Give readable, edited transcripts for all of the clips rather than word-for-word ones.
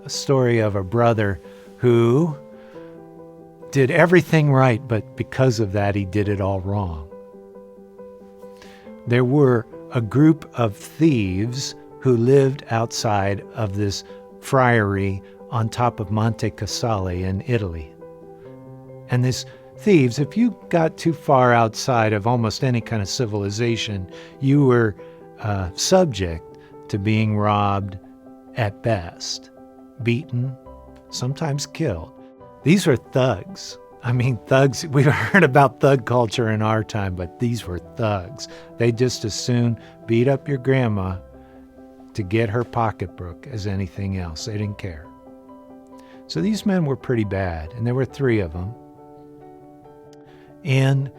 a story of a brother who did everything right, but because of that, he did it all wrong. There were a group of thieves who lived outside of this friary on top of Monte Casale in Italy. And these thieves, if you got too far outside of almost any kind of civilization, you were subject to being robbed at best, beaten, sometimes killed. These were thugs. I mean, thugs, we've heard about thug culture in our time, but these were thugs. They just as soon beat up your grandma to get her pocketbook as anything else. They didn't care. So these men were pretty bad, and there were 3 of them. And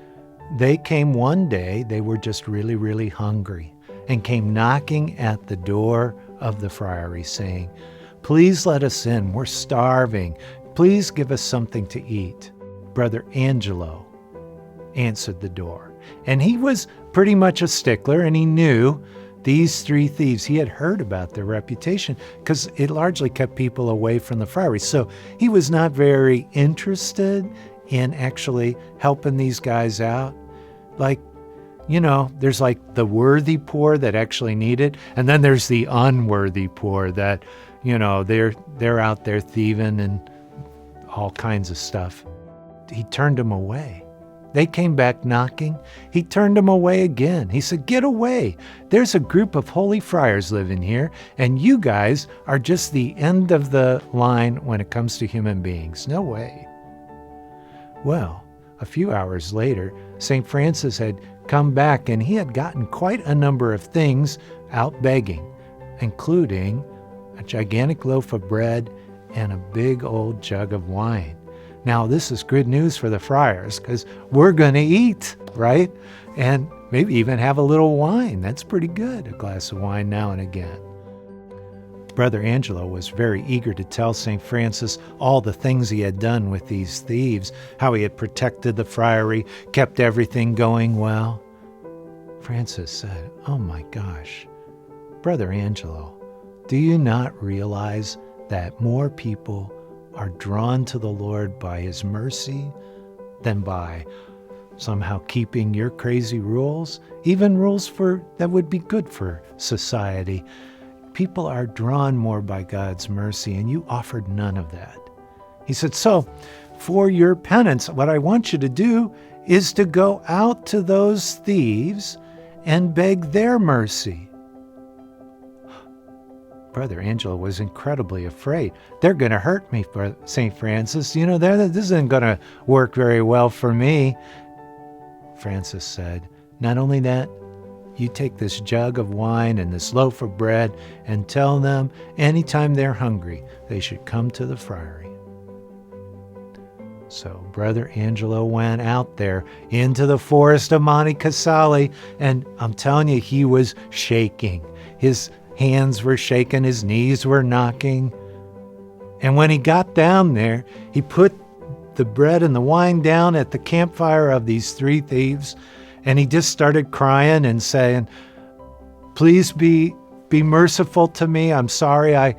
they came one day, they were just really, really hungry, and came knocking at the door of the friary saying, "Please let us in, we're starving. Please give us something to eat." Brother Angelo answered the door. And he was pretty much a stickler, and he knew these 3 thieves. He had heard about their reputation because it largely kept people away from the friary. So he was not very interested in actually helping these guys out. Like, you know, there's like the worthy poor that actually need it, and then there's the unworthy poor that, you know, they're out there thieving and all kinds of stuff. He turned them away. They came back knocking. He turned them away again. He said, "Get away. There's a group of holy friars living here, and you guys are just the end of the line when it comes to human beings. No way." Well, a few hours later, St. Francis had come back, and he had gotten quite a number of things out begging, including a gigantic loaf of bread and a big old jug of wine. Now, this is good news for the friars because we're going to eat, right? And maybe even have a little wine. That's pretty good, a glass of wine now and again. Brother Angelo was very eager to tell St. Francis all the things he had done with these thieves, how he had protected the friary, kept everything going well. Francis said, "Oh my gosh, Brother Angelo, do you not realize that more people are drawn to the Lord by His mercy than by somehow keeping your crazy rules, even rules that would be good for society? People are drawn more by God's mercy, and you offered none of that." He said, "So for your penance, what I want you to do is to go out to those thieves and beg their mercy." Brother Angelo was incredibly afraid. They're going to hurt me, for St. Francis. You know, this isn't going to work very well for me. Francis said, "Not only that, you take this jug of wine and this loaf of bread and tell them anytime they're hungry, they should come to the friary." So Brother Angelo went out there into the forest of Monte Casale, and I'm telling you, he was shaking. His hands were shaking, his knees were knocking. And when he got down there, he put the bread and the wine down at the campfire of these 3 thieves, and he just started crying and saying, "Please be merciful to me. I'm sorry I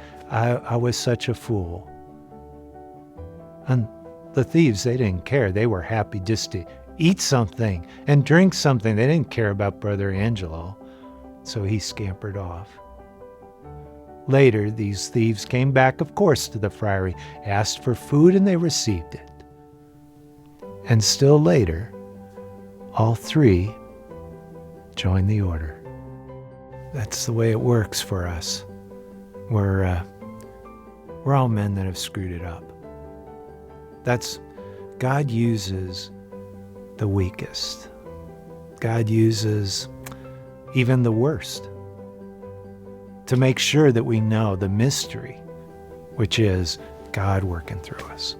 was such a fool." And the thieves, they didn't care. They were happy just to eat something and drink something. They didn't care about Brother Angelo. So he scampered off. Later, these thieves came back, of course, to the friary, asked for food, and they received it. And still later, all 3 joined the order. That's the way it works for us. We're all men that have screwed it up. God uses the weakest. God uses even the worst to make sure that we know the mystery, which is God working through us.